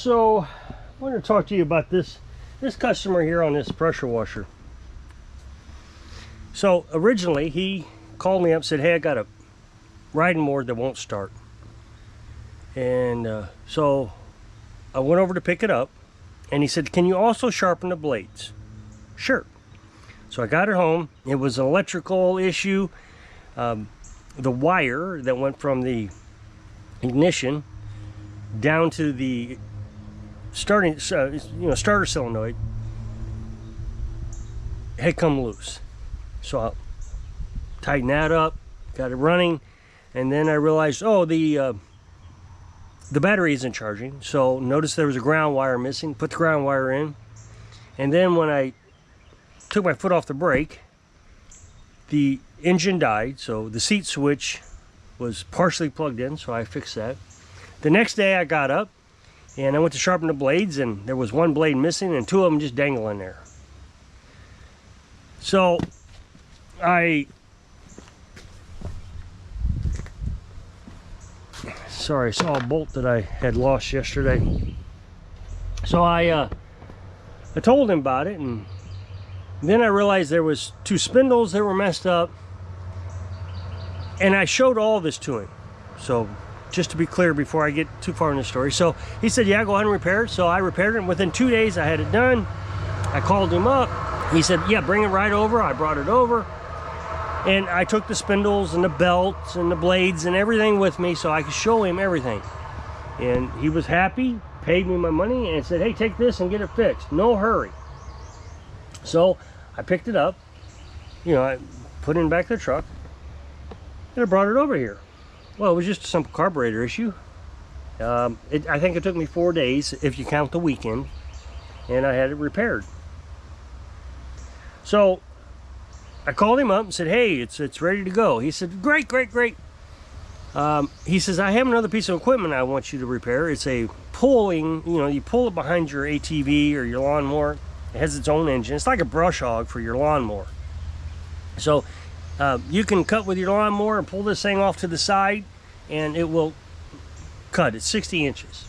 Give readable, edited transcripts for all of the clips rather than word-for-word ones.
So I want to talk to you about this customer here on this pressure washer. So originally he called me up and said, hey, I got a riding mower that won't start. And so I went over to pick it up, and he said, can you also sharpen the blades? Sure. So I got it home. It was an electrical issue. The wire that went from the ignition down to the starter solenoid had come loose. So I tightened that up, got it running, and then I realized, oh, the battery isn't charging. So notice there was a ground wire missing. Put the ground wire in, and then when I took my foot off the brake, the engine died. So the seat switch was partially plugged in, so I fixed that. The next day I got up and I went to sharpen the blades, and there was one blade missing and two of them just dangling there. So I saw a bolt that I had lost yesterday. So I told him about it, and then I realized there was two spindles that were messed up, and I showed all this to him. So just to be clear before I get too far in the story. So he said, yeah, go ahead and repair it. So I repaired it, and within 2 days I had it done. I called him up. He said, yeah, bring it right over. I brought it over, and I took the spindles and the belts and the blades and everything with me so I could show him everything. And he was happy, paid me my money, and said, hey, take this and get it fixed. No hurry. So I picked it up, I put it in the back of the truck, and I brought it over here. Well, it was just some carburetor issue. I think it took me 4 days, if you count the weekend, and I had it repaired. So I called him up and said, hey, it's ready to go. He said, great, great, great. He says, I have another piece of equipment I want you to repair. It's a pulling, you pull it behind your ATV or your lawnmower. It has its own engine. It's like a brush hog for your lawnmower. So you can cut with your lawnmower and pull this thing off to the side, and it will cut. It's 60 inches.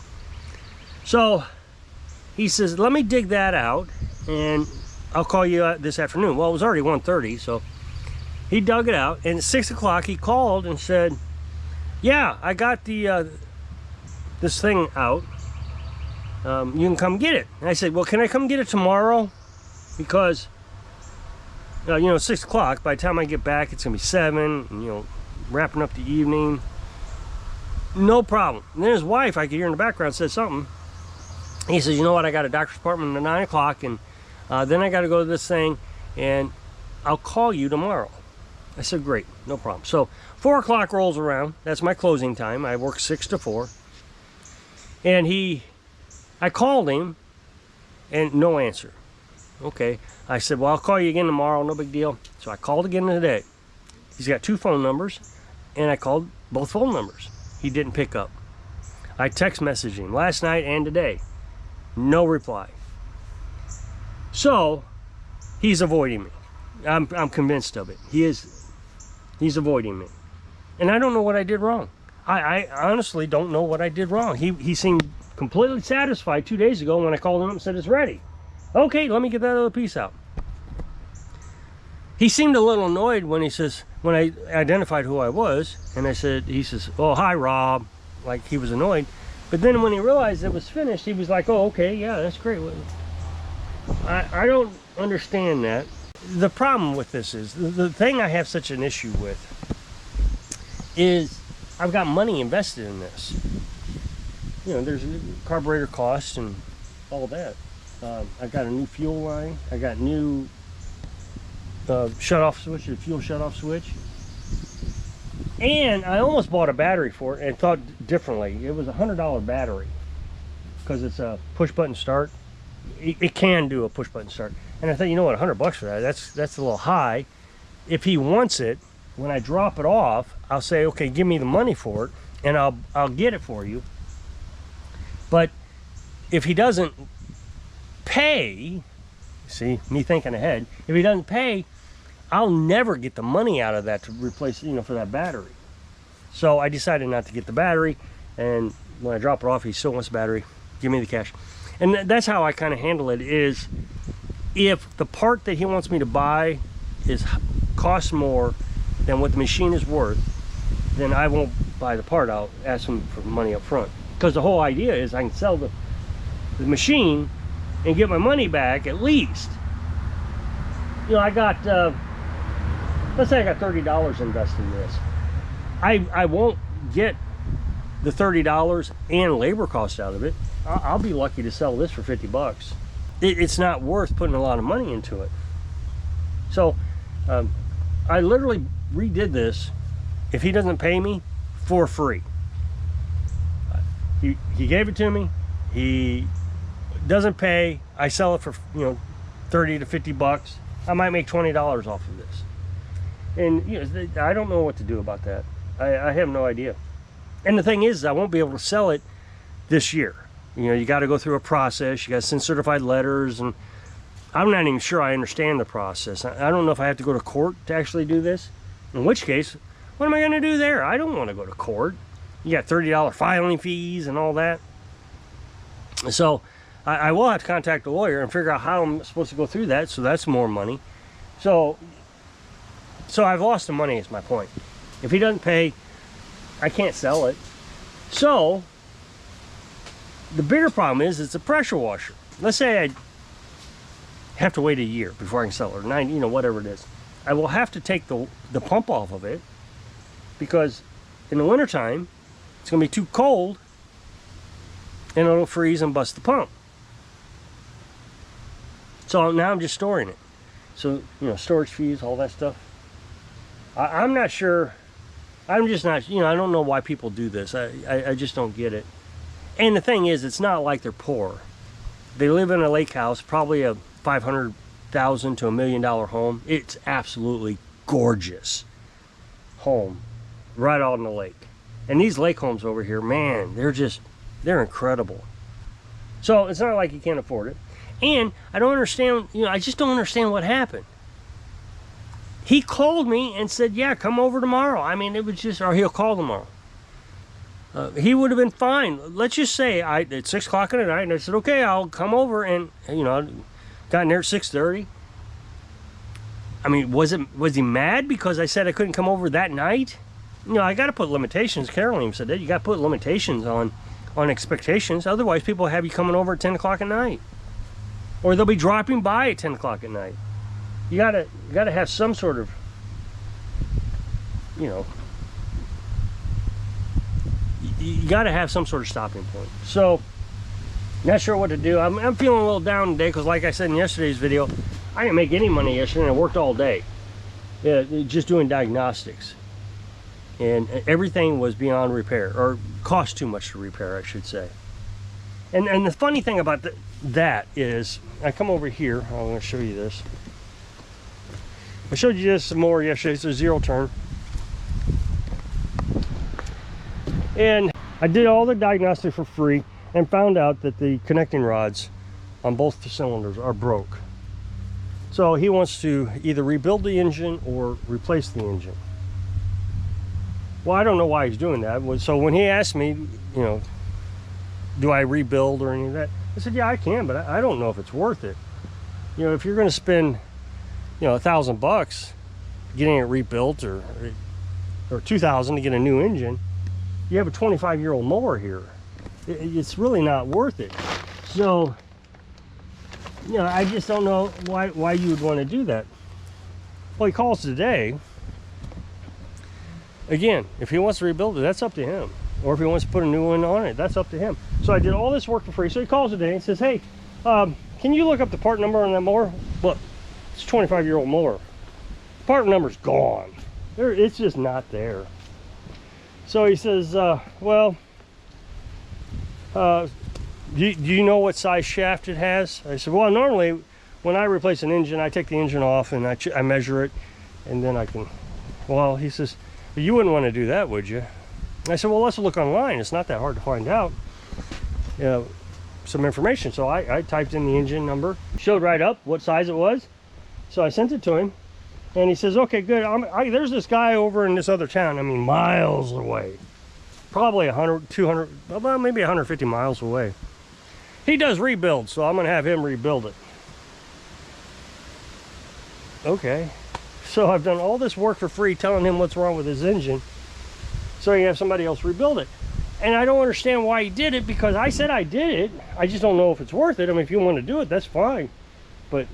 So he says, let me dig that out, and I'll call you this afternoon. Well, it was already 1:30, so he dug it out, and at 6 o'clock he called and said, yeah, I got the this thing out. You can come get it. And I said, well, can I come get it tomorrow? Because it's 6 o'clock. By the time I get back, it's gonna be 7, and, wrapping up the evening. No problem. And then his wife, I could hear in the background, said something. He says, you know what, I got a doctor's appointment at 9 o'clock, and then I got to go to this thing, and I'll call you tomorrow. I said, great, no problem. So 4 o'clock rolls around. That's my closing time. I work 6 to 4. And I called him, and no answer. Okay. I said, well, I'll call you again tomorrow, no big deal. So I called again today. He's got 2 phone numbers, and I called both phone numbers. He didn't pick up. I text messaged him last night and today. No reply. So he's avoiding me. I'm convinced of it. He's avoiding me. And I don't know what I did wrong. I honestly don't know what I did wrong. He seemed completely satisfied 2 days ago when I called him up and said it's ready. Okay, let me get that other piece out. He seemed a little annoyed when I identified who I was, and he says, oh, hi, Rob, like he was annoyed. But then when he realized it was finished, he was like, oh, okay, yeah, that's great. I don't understand that. The problem with this is, the thing I have such an issue with is I've got money invested in this. There's carburetor costs and all that. I got a new fuel line. I got new shut-off switch, a fuel shut-off switch. And I almost bought a battery for it and thought differently. It was a $100 battery because it's a push-button start. It can do a push-button start. And I thought, you know what, $100 for that, that's a little high. If he wants it, when I drop it off, I'll say, okay, give me the money for it, and I'll get it for you. But if he doesn't pay, see, me thinking ahead, if he doesn't pay, I'll never get the money out of that to replace, for that battery. So I decided not to get the battery, and when I drop it off, he still wants the battery. give me the cash. And that's how I kind of handle it, is if the part that he wants me to buy costs more than what the machine is worth, then I won't buy the part. I'll ask him for money up front, because the whole idea is I can sell the machine and get my money back at least. You know, I got let's say I got $30 invested in this. I won't get the $30 and labor cost out of it. I'll be lucky to sell this for 50 bucks. It's not worth putting a lot of money into it. So I literally redid this, if he doesn't pay me, for free. He gave it to me. He doesn't pay. I sell it for, you know, 30 to 50 bucks. I might make $20 off of this. And you know, I don't know what to do about that. I have no idea. And the thing is, I won't be able to sell it this year. You know, you got to go through a process. You got to send certified letters, and I'm not even sure I understand the process. I don't know if I have to go to court to actually do this. In which case, what am I going to do there? I don't want to go to court. You got $30 filing fees and all that. So I will have to contact a lawyer and figure out how I'm supposed to go through that. So that's more money. So I've lost the money is my point. If he doesn't pay, I can't sell it. So the bigger problem is it's a pressure washer. Let's say I have to wait a year before I can sell it, or 9, you know, whatever it is. I will have to take the pump off of it, because in the wintertime it's going to be too cold and it'll freeze and bust the pump. So now I'm just storing it. So, you know, storage fees, all that stuff. I'm not sure. I'm just not, you know, I don't know why people do this. I just don't get it. And the thing is, it's not like they're poor. They live in a lake house, probably a $500,000 to $1 million home. It's absolutely gorgeous home right out on the lake. And these lake homes over here, man, they're incredible. So it's not like you can't afford it. And I don't understand, you know, I just don't understand what happened. He called me and said, yeah, come over tomorrow. I mean, it was just, or he'll call tomorrow. He would have been fine. Let's just say it's 6 o'clock in the night, and I said, okay, I'll come over. And, you know, got in there at 6:30. I mean, was he mad because I said I couldn't come over that night? You know, I got to put limitations. Carolyn said that. You got to put limitations on expectations. Otherwise, people have you coming over at 10 o'clock at night. Or they'll be dropping by at 10 o'clock at night. You gotta have some sort of, you know, you gotta have some sort of stopping point. So, not sure what to do. I'm feeling a little down today because, like I said in yesterday's video, I didn't make any money yesterday and I worked all day. Yeah, just doing diagnostics. And everything was beyond repair, or cost too much to repair, I should say. And the funny thing about that is, I come over here, I'm going to show you this. I showed you this some more yesterday. It's a zero turn. And I did all the diagnostic for free and found out that the connecting rods on both the cylinders are broke. So he wants to either rebuild the engine or replace the engine. Well, I don't know why he's doing that. So when he asked me, you know, do I rebuild or any of that, I said, yeah, I can, but I don't know if it's worth it. You know, if you're going to spend, you know, $1,000 getting it rebuilt, or $2,000 to get a new engine, you have a 25-year-old mower here. It's really not worth it. So, you know, I just don't know why you would want to do that. Well, he calls today. Again, if he wants to rebuild it, that's up to him. Or if he wants to put a new one on it, that's up to him. So I did all this work for free. So he calls today and says, hey, can you look up the part number on that mower? Look, it's a 25-year-old mower. Part number's gone. It's just not there. So he says, well, do you know what size shaft it has? I said, well, normally when I replace an engine, I take the engine off and I measure it, and then I can, well, he says, well, you wouldn't want to do that, would you? I said, well, let's look online. It's not that hard to find out, you know, some information. So I typed in the engine number, showed right up what size it was. So I sent it to him, and he says, okay, good. There's this guy over in this other town, I mean, miles away, probably 100, 200, well, maybe 150 miles away. He does rebuild, so I'm gonna have him rebuild it. Okay, so I've done all this work for free telling him what's wrong with his engine so he can have somebody else rebuild it. And I don't understand why he did it, because I said I did it. I just don't know if it's worth it. I mean, if you want to do it, that's fine. But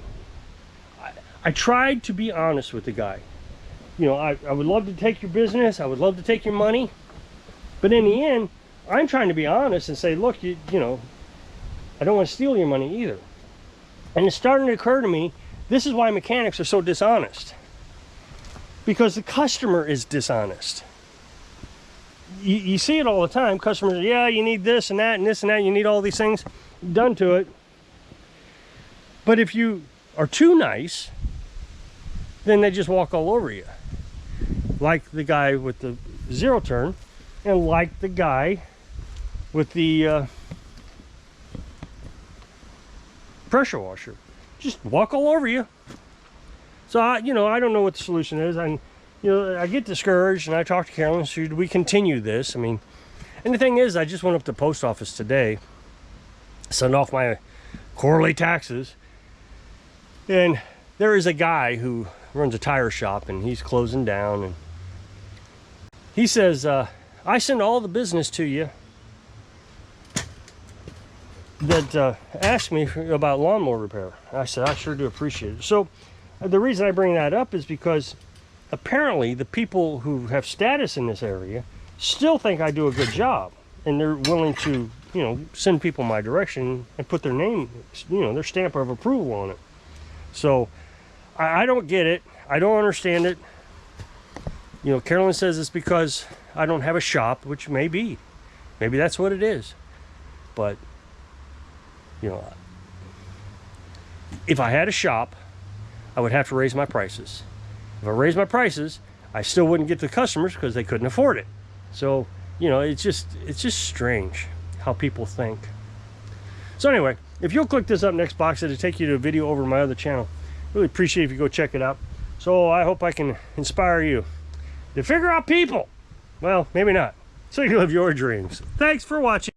I tried to be honest with the guy. You know, I would love to take your business. I would love to take your money. But in the end, I'm trying to be honest and say, look, you know, I don't want to steal your money either. And it's starting to occur to me, this is why mechanics are so dishonest. Because the customer is dishonest. You see it all the time. Customers, yeah, you need this and that and this and that. You need all these things done to it. But if you are too nice, then they just walk all over you. Like the guy with the zero turn, and like the guy with the pressure washer. Just walk all over you. So, you know, I don't know what the solution is. You know, I get discouraged, and I talk to Carolyn. Should we continue this? I mean, and the thing is, I just went up to the post office today, sent off my quarterly taxes, and there is a guy who runs a tire shop, and he's closing down, and he says, I send all the business to you that ask me about lawnmower repair. I said, I sure do appreciate it. So the reason I bring that up is because apparently the people who have status in this area still think I do a good job, and they're willing to, you know, send people my direction and put their name, you know, their stamp of approval on it. So I don't get it. I don't understand it. You know, Carolyn says it's because I don't have a shop, which may be. Maybe that's what it is. But, you know, if I had a shop, I would have to raise my prices. If I raised my prices, I still wouldn't get the customers because they couldn't afford it. So, you know, it's just strange how people think. So anyway, if you'll click this up next box, it'll take you to a video over my other channel. Really appreciate if you go check it out. So I hope I can inspire you to figure out people. Well, maybe not. So you live your dreams. Thanks for watching.